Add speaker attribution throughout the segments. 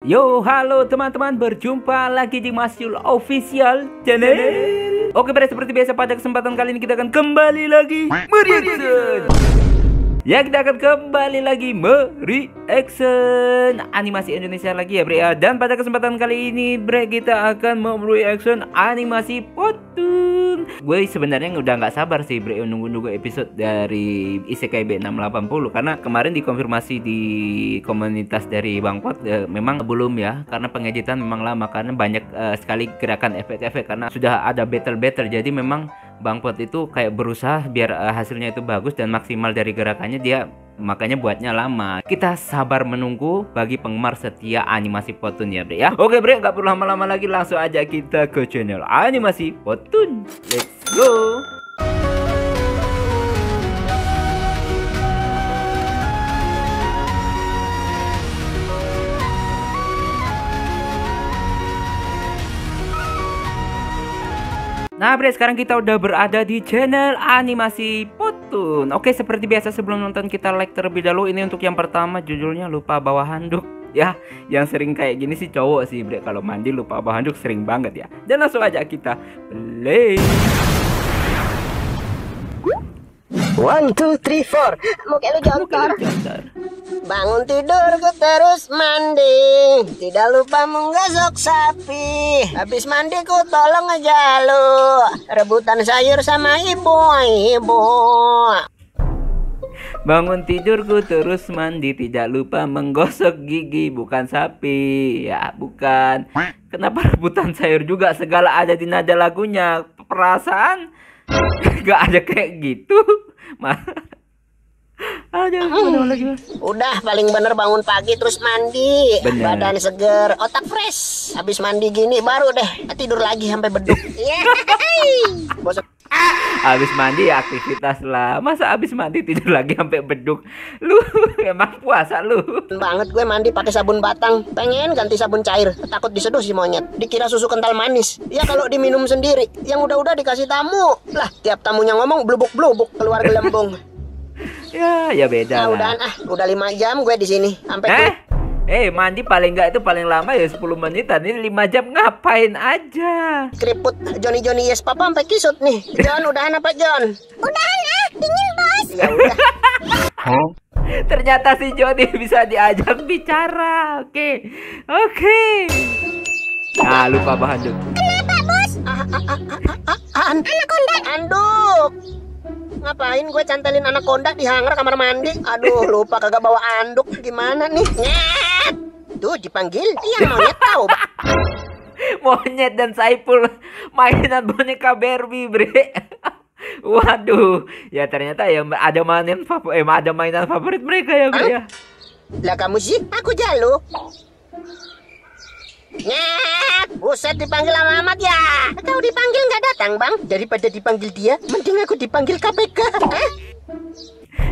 Speaker 1: Yo, halo teman-teman, berjumpa lagi di Masyul Official Channel. Oke, seperti biasa pada kesempatan kali ini kita akan kembali lagi mereaction. Ya, kita akan kembali lagi mereaction animasi Indonesia lagi ya, Bre ya. Dan pada kesempatan kali ini, Bre, kita akan mereaction animasi Potun. Gue sebenarnya udah nggak sabar sih, Bre, nunggu episode dari Isekai B680 karena kemarin dikonfirmasi di komunitas dari Bang Pot, memang belum ya, karena pengeditan memang lama karena banyak sekali gerakan efek-efek karena sudah ada battle. Jadi memang Bang Pot itu kayak berusaha biar hasilnya itu bagus dan maksimal dari gerakannya, dia makanya buatnya lama. Kita sabar menunggu bagi penggemar setia animasi Potun ya, Bre ya. Oke, Bre, nggak perlu lama-lama lagi, langsung aja kita ke channel animasi Potun. Let's go. Nah, Bre, sekarang kita udah berada di channel animasi Potun. Oke, seperti biasa sebelum nonton kita like terlebih dahulu. Ini untuk yang pertama, judulnya lupa bawa handuk. Ya, yang sering kayak gini sih cowok sih, Bre. Kalau mandi lupa bawa handuk sering banget ya. Dan langsung aja kita play.
Speaker 2: 1, 2, 3, 4. Muka lu jontor. Bangun tidur ku terus mandi, tidak lupa menggosok sapi. Habis mandi ku tolong ngejalu, rebutan sayur sama ibu-ibu.
Speaker 1: Bangun tidurku terus mandi, tidak lupa menggosok gigi, bukan sapi. Ya, bukan. Kenapa rebutan sayur juga? Segala ada di nada lagunya. Perasaan gak ada kayak gitu.
Speaker 2: Udah paling bener bangun pagi terus mandi.
Speaker 1: Bener.
Speaker 2: Badan seger, otak fresh. Habis mandi gini baru deh tidur lagi sampai beduk. Bosan.
Speaker 1: Habis mandi ya aktivitas lah. Masa habis mandi tidur lagi sampai beduk? Lu emang puasa lu?
Speaker 2: Banget gue mandi pakai sabun batang. Pengen ganti sabun cair, takut diseduh si monyet. Dikira susu kental manis. Ya kalau diminum sendiri, yang udah-udah dikasih tamu. Lah, tiap tamunya ngomong blubuk-blubuk keluar gelembung.
Speaker 1: Ya beda
Speaker 2: nah,
Speaker 1: lah.
Speaker 2: Udah 5 jam gue di sini sampai
Speaker 1: mandi paling enggak itu paling lama ya 10 menitan. Ini 5 jam ngapain aja?
Speaker 2: keriput Johnny yes papa sampai kisut nih. John, udahan apa John? Udahan ah, dingin bos. Ya udah.
Speaker 1: Ternyata si Johnny bisa diajak bicara. Oke. Nah, lupa bahan dulu.
Speaker 2: Kenapa bos? Anaconda. Anduk. Ngapain gue cantelin anaconda di hanger kamar mandi? Aduh, lupa kagak bawa anduk. Gimana nih? Nyet. Tuh dipanggil. Iya, monyet tahu, Pak.
Speaker 1: Monyet dan Saipul mainan boneka Barbie, Bre. Waduh, ya ternyata ya ada mainan favorit mereka ya, Bre ya.
Speaker 2: Lah kamu sih? Aku Jalu. Nyet, buset dipanggil lama amat ya. Kau dipanggil nggak datang, Bang? Daripada dipanggil dia, mending aku dipanggil KPK.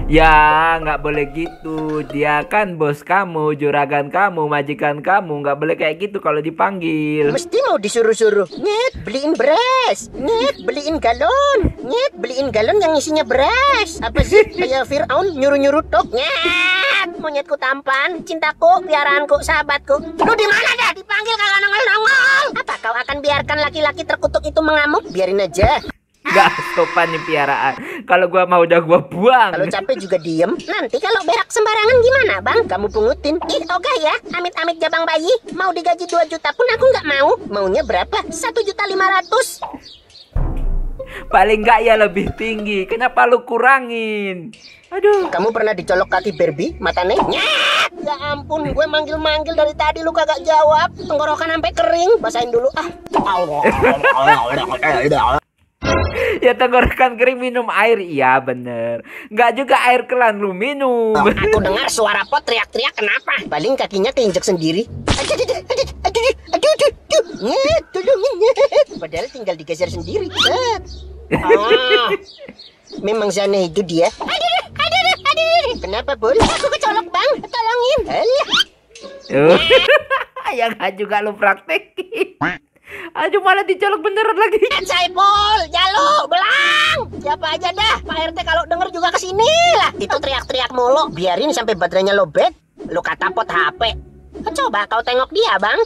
Speaker 1: Ya, nggak boleh gitu. Dia kan bos kamu, juragan kamu, majikan kamu. Nggak boleh kayak gitu kalau dipanggil.
Speaker 2: Mesti mau disuruh-suruh. Nyet, beliin beras. Nyet, beliin galon. Nyet, beliin galon yang isinya beras. Apa sih? Kayak Fir'aun nyuruh-nyuruh tok. Nyet, monyetku tampan, cintaku, piaraanku, sahabatku. Lu di mana dah? Dipanggil kagak nongol-nongol. Apa kau akan biarkan laki-laki terkutuk itu mengamuk? Biarin aja.
Speaker 1: Gak sopan nih piaraan. Kalau gua mau udah gua buang.
Speaker 2: Kalau capek juga diem. Nanti kalau berak sembarangan gimana, Bang? Kamu pungutin. Ih, ogah ya. Amit-amit jabang bayi. Mau digaji 2 juta pun aku nggak mau. Maunya berapa? 1.500.000.
Speaker 1: Paling nggak ya lebih tinggi. Kenapa lu kurangin? Aduh.
Speaker 2: Kamu pernah dicolok kaki Barbie? Matanya? Nyet! Ya ampun, gue manggil-manggil dari tadi lu kagak jawab. Tenggorokan sampai kering. Basahin dulu ah.
Speaker 1: Ya tenggorokan kering minum air. Iya bener. Nggak juga air kelan lu minum.
Speaker 2: Aku dengar suara Pot teriak-teriak, kenapa? Paling kakinya keinjek sendiri. Aduh. Nyet, tolongin nyet. Padahal tinggal digeser sendiri. Memang sana itu dia. Aduh. Kenapa, Bol? Aku kecolok, Bang. Tolongin. Alah.
Speaker 1: Ya nggak juga lu praktekin. Aduh, malah dicolok beneran lagi.
Speaker 2: Saipul, Jalu, Belang. Siapa aja dah. Pak RT kalau denger juga kesini lah. Itu teriak-teriak mulu. Biarin sampai baterainya lobet. Lu kata Pot HP. Coba kau tengok dia, Bang.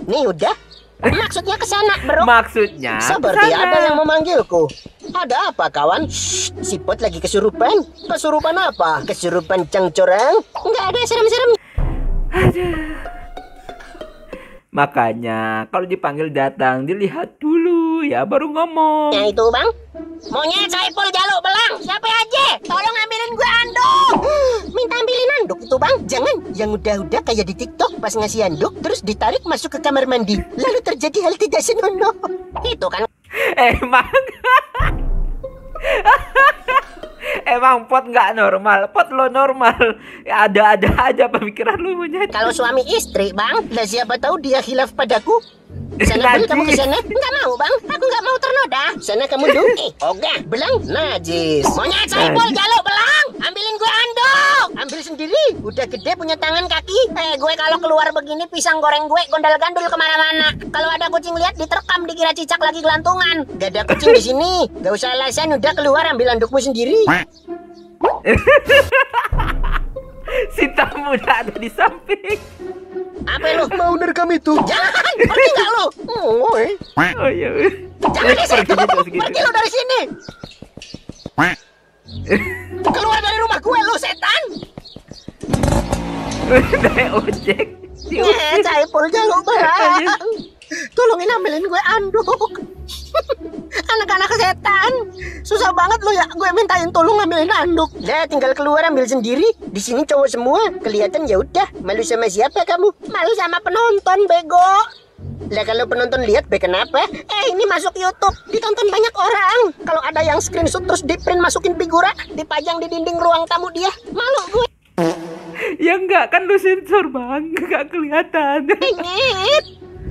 Speaker 2: Nih udah. Maksudnya ke sana, bro.
Speaker 1: Maksudnya
Speaker 2: Seperti
Speaker 1: kesana.
Speaker 2: ada yang memanggilku. Ada apa, kawan? Shh, si Pot lagi kesurupan. Kesurupan apa? Kesurupan cangcorang? Nggak ada serem-serem.
Speaker 1: Makanya kalau dipanggil datang dilihat dulu ya baru ngomong.
Speaker 2: Ya itu, Bang. Monyet Saiful Jaluk Belang. Siapa aja? Tolong ambilin gue anduk. Minta ambilin anduk itu, Bang. Jangan yang udah-udah kayak di TikTok pas ngasih anduk terus ditarik masuk ke kamar mandi. Lalu terjadi hal tidak senonoh. Itu kan.
Speaker 1: Emang Emang Pot nggak normal, Pot lo normal. Ya, ada-ada aja pemikiran lu monyet.
Speaker 2: Kalau suami istri, Bang, lah siapa tahu dia khilaf padaku. Sana Bel, kamu ke sana? Enggak mau, Bang. Aku enggak mau ternoda. Sana kamu dulu. Ogah, Belang, najis. Monyet Saiful Jaluk Belang. Ambilin gue anduk. Ambil sendiri. Udah gede punya tangan kaki. Gue kalau keluar begini pisang goreng gue gondal-gandul kemana-mana. Kalau ada kucing lihat diterkam dikira cicak lagi gelantungan. Gak ada kucing di sini. Gak usah alasan, udah keluar ambil andukmu sendiri.
Speaker 1: Si tamu udah ada di samping.
Speaker 2: Apa lu?
Speaker 3: Mau nerekam itu?
Speaker 2: Jangan, pergi gak lu? Woi.
Speaker 1: Oh iya.
Speaker 2: Jangan di situ.
Speaker 1: Pergi gitu, segitu.
Speaker 2: Pergi lu dari sini. Keluar dari rumah gue lu setan.
Speaker 1: Naik ojek.
Speaker 2: Saiful Jaluk Belang. Tolongin ambilin gue anduk. Anak-anak setan. Susah banget lu ya gue mintain tolong ambilin anduk. Lah tinggal keluar ambil sendiri. Di sini cowok semua. Kelihatan ya udah. Malu sama siapa kamu? Malu sama penonton, bego. Lah kalau penonton lihat be kenapa? Ini masuk YouTube, ditonton banyak orang. Kalau ada yang screenshot terus di print masukin figura, dipajang di dinding ruang tamu dia. Malu gue.
Speaker 1: Ya enggak, kan lu sensor bang, enggak kelihatan.
Speaker 2: Nyet.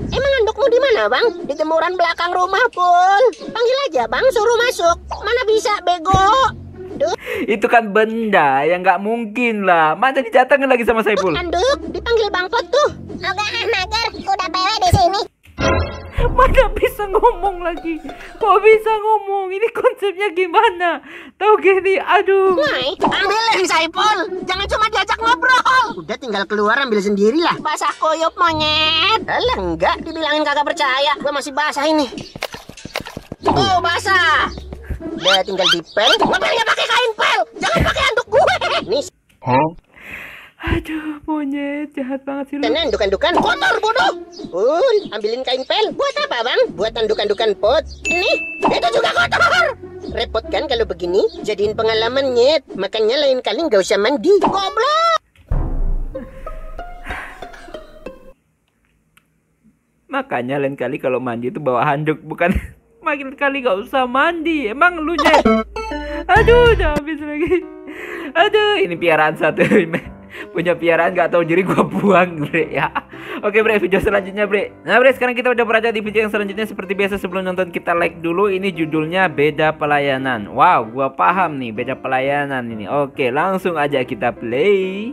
Speaker 2: Emang andukmu di mana, Bang? Di jemuran belakang rumah, Pul. Panggil aja, Bang, suruh masuk. Mana bisa, bego? Duh,
Speaker 1: Itu kan benda yang nggak mungkin lah. Mana didatangin lagi sama Saiful?
Speaker 2: anduk, dipanggil Bang Pot tuh. Oke, mager, udah pewe di sini.
Speaker 1: Mana bisa ngomong lagi? Kok bisa ngomong? Ini konsepnya gimana? Tahu gini, aduh.
Speaker 2: Nay, ambilin Saiful. Jangan cuma diajak ngobrol. Udah tinggal keluar ambil sendiri lah. Basah kuyup monyet. Alah enggak, dibilangin kagak percaya. Gue masih basah ini. Oh, basah. Udah tinggal dipel. Ngepelnya pakai kain pel. Jangan pakai anduk gue. Nih,
Speaker 1: Aduh, monyet jahat banget sih lu.
Speaker 2: sana anduk-andukan kotor bodoh. Ambilin kain pel. Buat apa, Bang? Buat anduk-andukan Pot. Nih, itu juga kotor. Repot kan kalau begini? Jadiin pengalaman, Nyet. Makanya lain kali nggak usah mandi. Goblok.
Speaker 1: Makanya lain kali kalau mandi itu bawa handuk, bukan makin kali gak usah mandi. Emang lu nyet. Aduh, udah habis lagi. Aduh, ini piaraan satu. Punya piaraan gak tahu diri gua buang, bre ya. Oke, bre, video selanjutnya, bre. Nah, bre, sekarang kita udah berada di video yang selanjutnya. Seperti biasa sebelum nonton kita like dulu. Ini judulnya Beda Pelayanan. Wow, gua paham nih beda pelayanan ini. Oke, langsung aja kita play.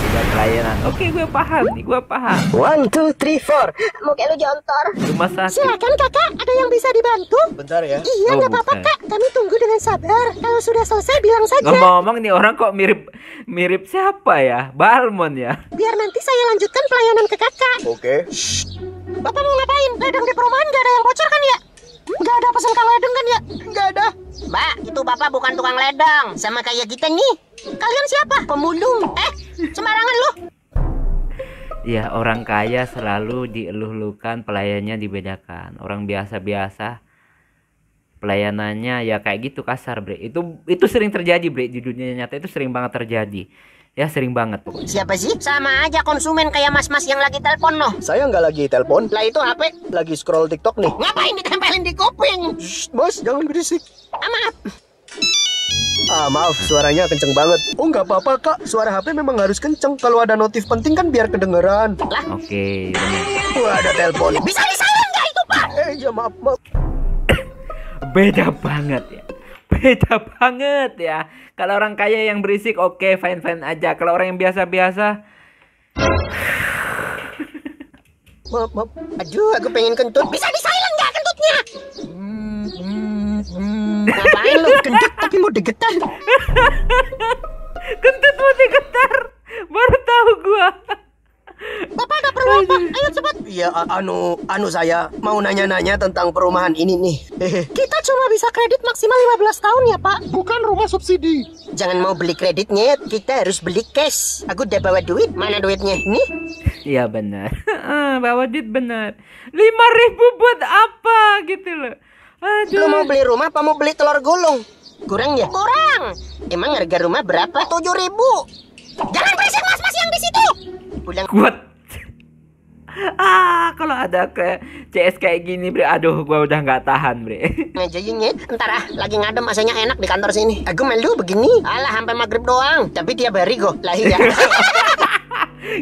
Speaker 1: Beda pelayanan. Oke, gue paham nih, gue paham.
Speaker 2: 1, 2, 3, 4. Muka lu jontor.
Speaker 1: Rumah sakit.
Speaker 2: Silakan kakak, ada yang bisa dibantu?
Speaker 3: Bentar ya.
Speaker 2: Iya,
Speaker 1: Oh,
Speaker 2: nggak apa-apa
Speaker 1: bukan.
Speaker 2: kak. Kami tunggu dengan sabar. Kalau sudah selesai bilang saja.
Speaker 1: Ngomong-ngomong nih orang kok mirip siapa ya? Balmon ya?
Speaker 2: Biar nanti saya lanjutkan pelayanan ke kakak.
Speaker 3: Oke.
Speaker 2: Bapak mau ngapain? Ledeng di perumahan nggak ada yang bocor kan ya? Nggak ada pesan kang ledeng kan ya? Nggak ada. Mbak, itu bapak bukan tukang ledeng. Sama kayak kita nih. Kalian siapa? Pemulung. Sembarangan lu.
Speaker 1: Ya, orang kaya selalu dieluh-elukan, pelayannya dibedakan. Orang biasa-biasa pelayanannya ya kayak gitu kasar, bre. Itu sering terjadi, bre, di dunia nyata itu sering banget terjadi. Ya, sering banget pokoknya.
Speaker 2: Siapa sih? Sama aja konsumen kayak mas-mas yang lagi telepon noh.
Speaker 3: Saya nggak lagi telepon,
Speaker 2: Lah itu HP.
Speaker 3: lagi scroll TikTok nih.
Speaker 2: Ngapain ditempelin di kuping?
Speaker 3: Shh, bos, jangan berisik.
Speaker 2: Maaf.
Speaker 3: Maaf, suaranya kenceng banget. Oh, nggak apa-apa, Kak. Suara HP memang harus kenceng. Kalau ada notif penting kan biar kedengeran.
Speaker 1: Oke.
Speaker 3: Wah, ada telepon.
Speaker 2: Bisa disalin nggak itu pak?
Speaker 3: Ya maaf, maaf.
Speaker 1: Beda banget ya. Beda banget ya. Kalau orang kaya yang berisik oke, fine-fine aja. Kalau orang yang biasa-biasa
Speaker 3: Maaf, maaf.
Speaker 2: Aduh, aku pengen kentut. Bisa disilent nggak kentutnya? Ngapain lu kentut tapi mau digetar?
Speaker 1: kentut mau digetar. Baru tahu gua.
Speaker 2: Bapak nggak perlu apa? Ayo cepat.
Speaker 3: Iya, anu saya mau nanya-nanya tentang perumahan ini nih.
Speaker 2: Kita cuma bisa kredit maksimal 15 tahun ya, Pak.
Speaker 3: Bukan rumah subsidi.
Speaker 2: Jangan mau beli kreditnya, kita harus beli cash. Aku udah bawa duit, mana duitnya? Nih.
Speaker 1: Iya benar. Bawa duit benar. 5.000 buat apa gitu loh.
Speaker 2: Lu mau beli rumah apa mau beli telur gulung? Kurang ya? Kurang. Emang harga rumah berapa? 7.000. Jangan berisik mas yang di situ. Pulang.
Speaker 1: Kuat. Kalau ada ke CS kayak gini, Bre. Aduh, gua udah nggak tahan, Bre.
Speaker 2: Ngajainnya, ntar lagi ngadem masanya enak di kantor sini. Aku malu begini. Alah, sampai maghrib doang. Tapi tiap hari kok. Lah iya.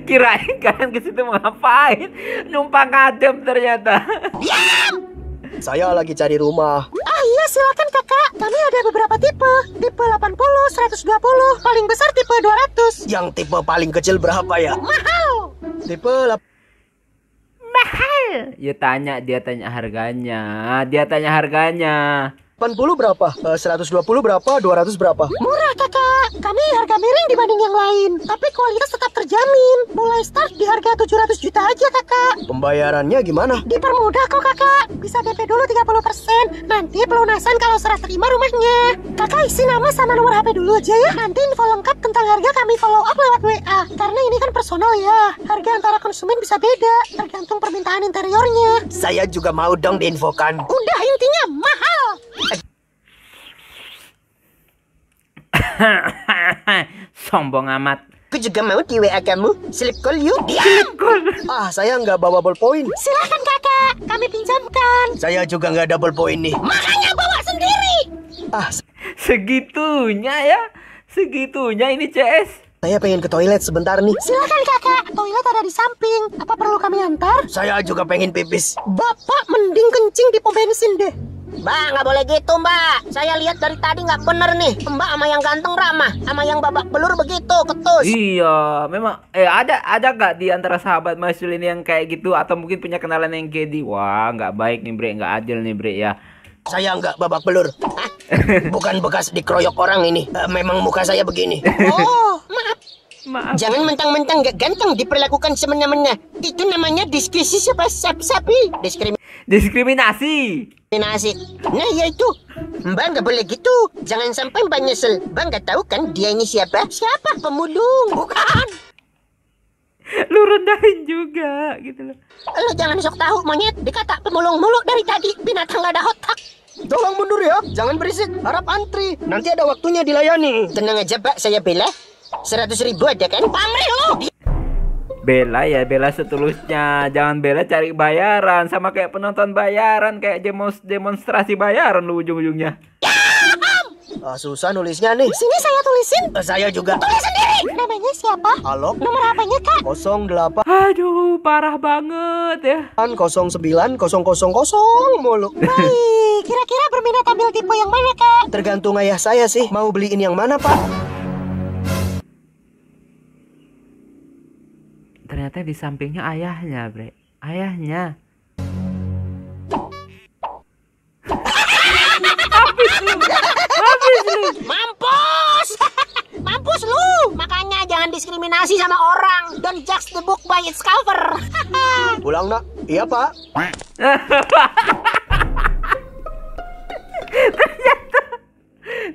Speaker 1: Kirain kalian ke situ mau ngapain? Numpang ngadem ternyata.
Speaker 2: Diam!
Speaker 3: Saya lagi cari rumah.
Speaker 2: Ah iya, silakan kakak. Kami ada beberapa tipe. Tipe 80, 120, paling besar tipe 200.
Speaker 3: Yang tipe paling kecil berapa ya?
Speaker 2: Mahal.
Speaker 3: Tipe
Speaker 1: Mahal. Ya dia tanya harganya. Dia tanya harganya.
Speaker 3: 80 berapa? 120 berapa? 200 berapa?
Speaker 2: Murah kakak. Kami harga miring dibanding yang lain. Tapi kualitas tetap terjamin. Mulai start di harga 700 juta aja kakak.
Speaker 3: Pembayarannya gimana?
Speaker 2: Dipermudah kok kakak. Bisa DP dulu 30%. Nanti pelunasan kalau serah terima rumahnya. Kakak isi nama sama nomor HP dulu aja ya. Nanti info lengkap tentang harga kami follow up lewat WA. Karena ini kan personal ya. Harga antara konsumen bisa beda. Tergantung permintaan interiornya.
Speaker 3: Saya juga mau dong diinfokan.
Speaker 2: Udah intinya mahal.
Speaker 1: Sombong amat.
Speaker 2: Aku juga mau di WA kamu. Slip call yuk.
Speaker 1: Diam.
Speaker 3: Saya nggak bawa ballpoint.
Speaker 2: Silakan kakak. Kami pinjamkan.
Speaker 3: Saya juga nggak ada ballpoint nih.
Speaker 2: Makanya bawa sendiri.
Speaker 1: Segitunya ya. Segitunya ini CS.
Speaker 3: Saya pengen ke toilet sebentar nih.
Speaker 2: Silakan kakak. Toilet ada di samping. Apa perlu kami antar?
Speaker 3: Saya juga pengen pipis.
Speaker 2: Bapak mending kencing di pom bensin deh. Mbak, nggak boleh gitu mbak. Saya lihat dari tadi nggak bener nih. Mbak sama yang ganteng ramah, sama yang babak belur begitu, ketus.
Speaker 1: Iya, memang ada gak di antara sahabat Masul ini yang kayak gitu, atau mungkin punya kenalan yang kayak di, wah nggak baik nih Bre, nggak adil nih Bre ya.
Speaker 3: Saya nggak babak belur. Bukan bekas dikeroyok orang ini. Memang muka saya begini.
Speaker 2: Oh, maaf.
Speaker 1: Maaf.
Speaker 2: Jangan mentang-mentang gak ganteng diperlakukan semena-mena. Itu namanya diskusi sapi.
Speaker 1: Diskriminasi.
Speaker 2: Nah ya itu. Mbak nggak boleh gitu. Jangan sampai mbak nyesel. Mbak nggak tahu kan dia ini siapa? Siapa? Pemulung. Bukan.
Speaker 1: Lu rendahin juga gitu loh.
Speaker 2: Lo jangan sok tahu monyet. Dikata pemulung mulu dari tadi. Binatang gak ada otak.
Speaker 3: Tolong mundur ya. Jangan berisik. Harap antri. Nanti ada waktunya dilayani.
Speaker 2: Tenang aja pak. Saya bela. 100.000 ada kan? Pamrih lo.
Speaker 1: Bela ya, bela setulusnya. Jangan bela cari bayaran. Sama kayak penonton bayaran. Kayak demonstrasi bayaran lu ujung-ujungnya.
Speaker 3: Susah nulisnya nih.
Speaker 2: Sini saya tulisin.
Speaker 3: Saya juga.
Speaker 2: Tulis sendiri. Namanya siapa?
Speaker 3: Halo.
Speaker 2: Nomor HP-nya kak?
Speaker 3: 08
Speaker 1: Aduh, parah banget ya.
Speaker 3: 09 000 mulu.
Speaker 2: Baik. Kira-kira berminat ambil tipe yang mana kak?
Speaker 3: Tergantung ayah saya sih. Mau beliin yang mana pak?
Speaker 1: Ternyata di sampingnya ayahnya, Bre. Ayahnya. Habis lu.
Speaker 2: Mampus. Mampus lu. Makanya jangan diskriminasi sama orang. Don't judge the book by its cover.
Speaker 3: Pulang nak. Iya pak.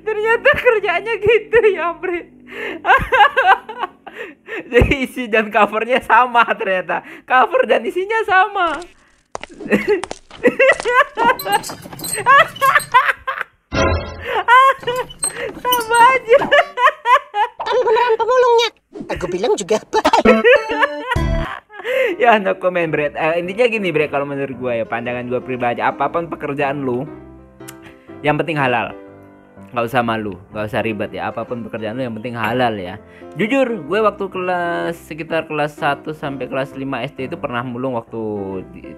Speaker 1: Ternyata kerjanya gitu ya, Bre. Jadi isi dan covernya sama ternyata. Cover dan isinya sama. Sama aja.
Speaker 2: Tapi beneran pemulungnya. Aku bilang juga baik.
Speaker 1: Ya no comment Bre. Intinya gini Bre, kalau menurut gue ya, pandangan gue pribadi, apapun pekerjaan lu, yang penting halal. Gak usah malu, gak usah ribet ya. Apapun pekerjaan lu yang penting halal ya. Jujur, gue waktu sekitar kelas 1 sampai kelas 5 SD itu pernah mulung waktu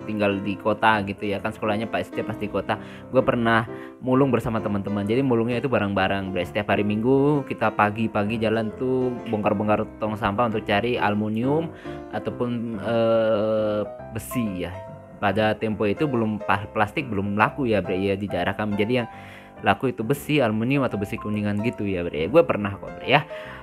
Speaker 1: tinggal di kota gitu ya. Kan sekolahnya Pak SD pas di kota. Gue pernah mulung bersama teman-teman. Jadi mulungnya itu bareng-bareng. Setiap hari Minggu kita pagi-pagi jalan tuh bongkar-bongkar tong sampah untuk cari aluminium ataupun besi ya. Pada tempo itu belum plastik belum laku ya Bre ya di daerah kami. Jadi yang laku itu besi, aluminium atau besi kuningan gitu ya bre. Gue pernah kok bre ya.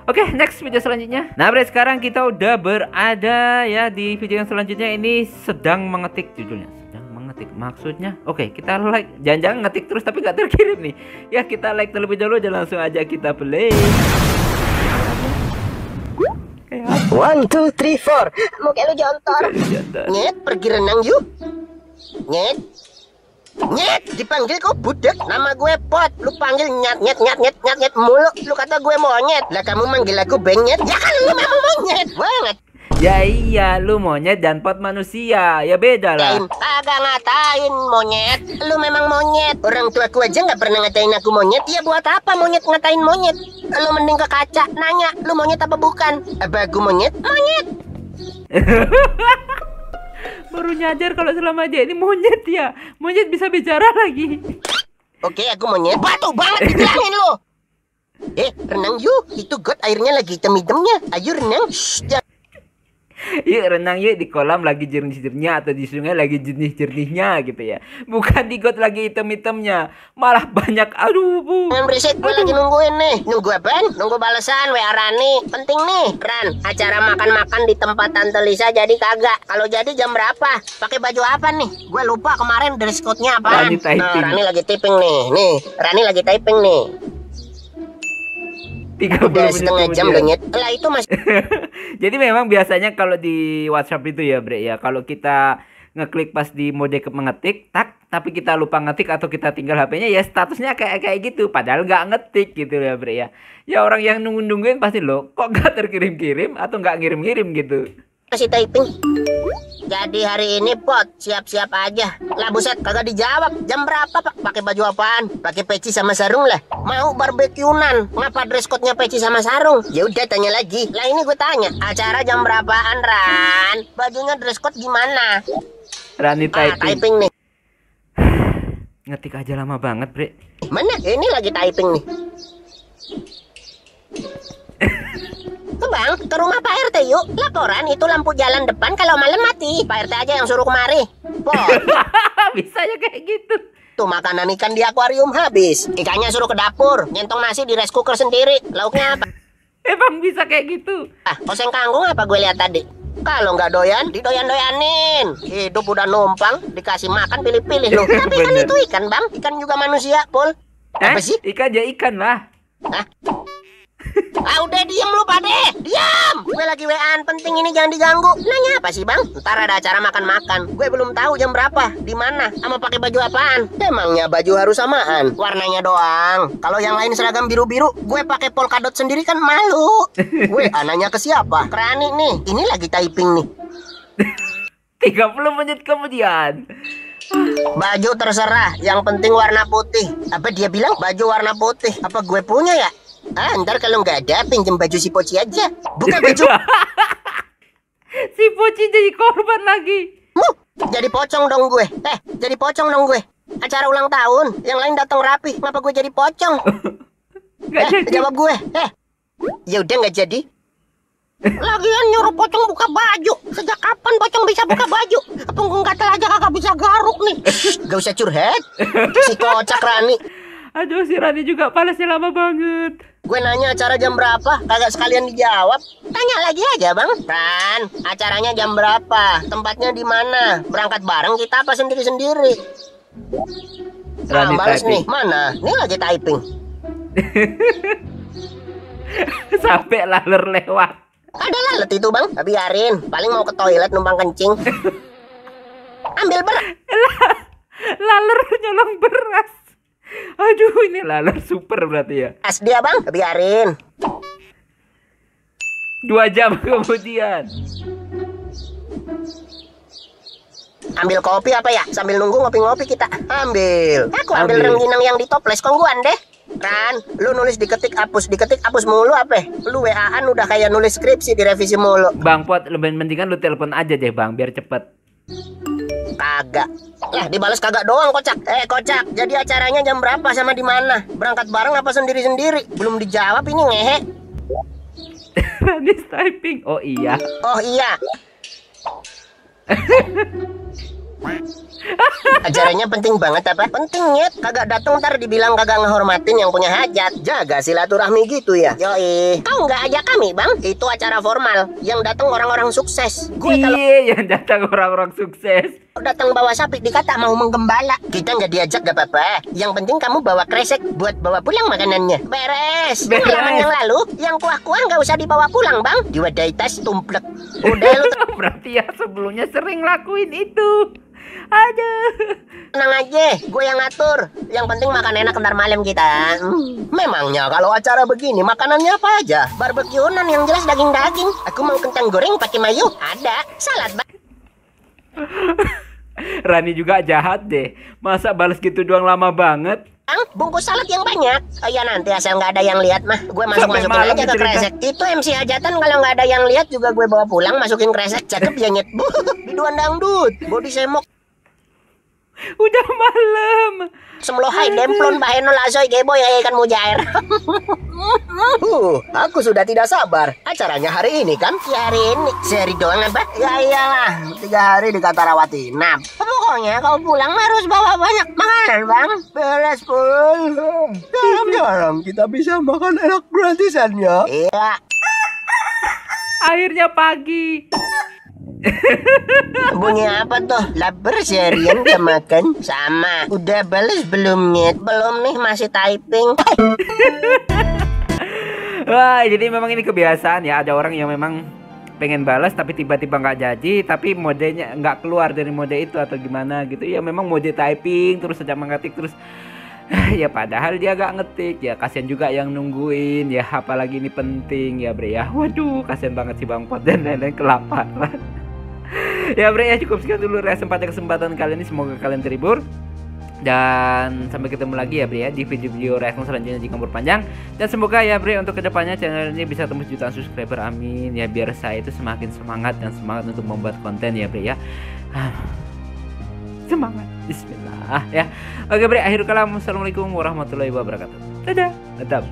Speaker 1: Oke, next video selanjutnya. Nah bre, sekarang kita udah berada ya di video yang selanjutnya. Ini sedang mengetik judulnya. Sedang mengetik maksudnya. Oke, kita like. Jangan-jangan ngetik terus tapi nggak terkirim nih. Ya kita like terlebih dahulu dan langsung aja kita play.
Speaker 2: 1, 2, 3, 4. Muka lu jontor. Nyet, pergi renang yuk. Nyet. Nyet, dipanggil kok budak. Nama gue Pot. Lu panggil nyat mulu. Lu kata gue monyet. Lah kamu manggil aku benyet. Ya kan lu memang monyet banget.
Speaker 1: Ya iya, lu monyet dan Pot manusia. Ya beda lah.
Speaker 2: Kagak ngatain monyet. Lu memang monyet. Orang tuaku aja nggak pernah ngatain aku monyet. Ya buat apa monyet ngatain monyet? Lu mending ke kaca nanya, lu monyet apa bukan? Apa aku monyet? Monyet.
Speaker 1: Baru nyadar kalau selama dia ini monyet ya. Monyet bisa bicara lagi.
Speaker 2: Oke, aku monyet. Batu banget dibilangin lu. Renang yuk. Itu got airnya lagi hitam-hitamnya. Ayo renang. Shh,
Speaker 1: Yuk renang yuk di kolam lagi jernih-jernihnya atau di sungai lagi jernih-jernihnya gitu ya. Bukan di got lagi hitam-hitamnya. Malah banyak aduh bu.
Speaker 2: Jangan berisik, gue lagi nungguin nih. Nunggu apaan? Nunggu balasan WA Rani. Penting nih, Ran. Acara makan-makan di tempat Tante Lisa jadi kagak. Kalau jadi jam berapa? Pakai baju apa nih? Gue lupa kemarin dress code-nya apaan. Rani lagi typing nih. Nih, Rani lagi typing nih.
Speaker 1: 30
Speaker 2: udah setengah jam denyet. Lah itu mas.
Speaker 1: Jadi memang biasanya kalau di WhatsApp itu ya bre ya, kalau kita ngeklik pas di mode mengetik tak, tapi kita lupa ngetik atau kita tinggal HP-nya ya statusnya kayak gitu, padahal nggak ngetik gitu ya bre ya. Ya orang yang nungguin pasti loh kok nggak terkirim-kirim atau nggak ngirim-ngirim gitu.
Speaker 2: Masih typing. Jadi hari ini Pot, siap-siap aja. Lah buset, kagak dijawab. Jam berapa Pak? Pakai baju apaan? Pakai peci sama sarung lah. Mau barbekyunan. Ngapa dress code-nya peci sama sarung? Ya udah tanya lagi. Lah ini gue tanya, acara jam berapaan Ran? Bajunya dress code gimana?
Speaker 1: Rani
Speaker 2: typing nih.
Speaker 1: Ngetik aja lama banget bre.
Speaker 2: Mana? Ini lagi typing nih. Bang, ke rumah Pak RT yuk. Laporan itu lampu jalan depan kalau malam mati. Pak RT aja yang suruh kemari.
Speaker 1: Bisanya kayak gitu.
Speaker 2: Tuh makanan ikan di akuarium habis. Ikannya suruh ke dapur. Nyentong nasi di rice cooker sendiri. Lauknya apa?
Speaker 1: Emang bisa kayak gitu?
Speaker 2: Oseng kangkung apa gue lihat tadi? Kalau nggak doyan, didoyan-doyanin. Hidup udah numpang, dikasih makan pilih-pilih loh. Tapi kan itu ikan bang. Ikan juga manusia, Pul. Apa sih?
Speaker 1: Ikan ya ikan lah.
Speaker 2: Hah? Udah diem lu Pade. Diam. Gue lagi WA-an penting ini jangan diganggu. Nanya apa sih bang? Ntar ada acara makan-makan. Gue belum tahu jam berapa, di mana, sama pakai baju apaan. Emangnya baju harus samaan? Warnanya doang. Kalau yang lain seragam biru-biru, gue pakai polkadot sendiri kan malu. Gue nanya ke siapa? Rani nih. Ini lagi typing nih.
Speaker 1: 30 menit kemudian.
Speaker 2: Baju terserah, yang penting warna putih. Apa dia bilang baju warna putih? Apa gue punya ya? Ntar kalau nggak ada, pinjem baju si Poci aja. Buka baju.
Speaker 1: Si Poci jadi korban lagi.
Speaker 2: Jadi pocong dong gue. Jadi pocong dong gue. Acara ulang tahun, yang lain datang rapi. Kenapa gue jadi pocong?
Speaker 1: Nggak jadi.
Speaker 2: Jawab gue. Ya udah nggak jadi. Lagian nyuruh pocong buka baju. Sejak kapan pocong bisa buka baju? Punggung gatel aja kagak bisa garuk nih. Gak usah curhat. Si kocak Rani.
Speaker 1: Aduh si Rani juga palesnya lama banget.
Speaker 2: Gue nanya acara jam berapa, kagak sekalian dijawab. Tanya lagi aja bang. Ran, acaranya jam berapa? Tempatnya di mana? Berangkat bareng kita apa sendiri-sendiri? Balas nih, mana? Ini lagi typing.
Speaker 1: Sampai laler lewat.
Speaker 2: Ada lalat itu bang, biarin. Paling mau ke toilet numpang kencing. Ambil beras.
Speaker 1: Laler nyolong beras. Aduh ini laler super berarti ya.
Speaker 2: As dia bang, biarin.
Speaker 1: 2 jam kemudian.
Speaker 2: Ambil kopi apa ya? Sambil nunggu ngopi-ngopi kita. Ambil. Aku ambil rengginang yang di toples kongguan deh. Ran, lu nulis diketik hapus mulu apa? Lu WA-an udah kayak nulis skripsi direvisi mulu.
Speaker 1: Bang Pot, lebih mendingan lu telepon aja deh bang, biar cepet.
Speaker 2: Kagak. Lah dibalas kagak doang kocak. Kocak, jadi acaranya jam berapa sama di mana? Berangkat bareng apa sendiri-sendiri? Belum dijawab ini ngehe.
Speaker 1: Rani typing. Oh iya.
Speaker 2: Oh iya. Ajarannya penting banget apa? Penting nyet. Kagak dateng ntar dibilang kagak ngehormatin yang punya hajat. Jaga silaturahmi gitu ya. Yoi. Kau nggak ajak kami bang? Itu acara formal. Yang datang orang-orang sukses. Gue kalau
Speaker 1: Iya, yang datang orang-orang sukses.
Speaker 2: datang bawa sapi dikata mau menggembala. Kita nggak diajak gak apa-apa. Yang penting kamu bawa kresek buat bawa pulang makanannya. Beres.
Speaker 1: Beres.
Speaker 2: Pengalaman yang lalu, yang kuah-kuah nggak usah dibawa pulang bang. Diwadahi tas tumplek. Udah lu
Speaker 1: Berarti ya sebelumnya sering lakuin itu. Aduh.
Speaker 2: tenang aja, gue yang ngatur. Yang penting makan enak ntar malam kita. Memangnya kalau acara begini makanannya apa aja? Barbekyunan yang jelas daging-daging. Aku mau kentang goreng pakai mayo. Ada. Salad bang.
Speaker 1: Rani juga jahat deh. Masa balas gitu doang lama banget?
Speaker 2: Bungkus salad yang banyak. Oh ya nanti asal nggak ada yang lihat mah, gue
Speaker 1: Sampai
Speaker 2: masukin
Speaker 1: malam
Speaker 2: aja ke
Speaker 1: dicerita.
Speaker 2: kresek. Itu MC hajatan kalau nggak ada yang lihat juga gue bawa pulang masukin kresek. Cakep ya nyet. Biduan dangdut. Body semok.
Speaker 1: Udah malam.
Speaker 2: Semlohai demplon baheno lasoy geboy ikan mujair.
Speaker 3: Aku sudah tidak sabar. Acaranya hari ini kan?
Speaker 2: Ya hari ini sehari doang apa?
Speaker 3: Ya iyalah, 3 hari di Katarawati. Nah,
Speaker 2: Pokoknya kau pulang harus bawa banyak makanan bang.
Speaker 3: beres full. Jarang-jarang kita bisa makan enak gratisan ya.
Speaker 2: Iya.
Speaker 1: Akhirnya pagi.
Speaker 2: Bunyi apa tuh? Lapar seharian gak makan? Sama. Udah balas belum nyet? Belum nih masih typing.
Speaker 1: Wah, jadi memang ini kebiasaan ya. Ada orang yang memang pengen balas tapi tiba-tiba nggak jadi, tapi modenya nggak keluar dari mode itu atau gimana gitu. Ya memang mode typing terus saja mengetik terus. Ya padahal dia gak ngetik ya, kasihan juga yang nungguin ya, apalagi ini penting ya bre ya. Waduh, kasihan banget sih Bang Pot dan lain-lain kelaparan. Ya bre ya, cukup sekian dulu reaksi pada kesempatan kali ini, semoga kalian terhibur. Dan sampai ketemu lagi ya bre ya di video-video reaksi selanjutnya jika berpanjang. Dan semoga ya bre untuk kedepannya channel ini bisa tembus jutaan subscriber, amin ya, biar saya itu semakin semangat dan semangat untuk membuat konten ya bre ya. Semangat, bismillah ya. Oke bre, akhir kalam, assalamualaikum warahmatullahi wabarakatuh. Dadah, tetap.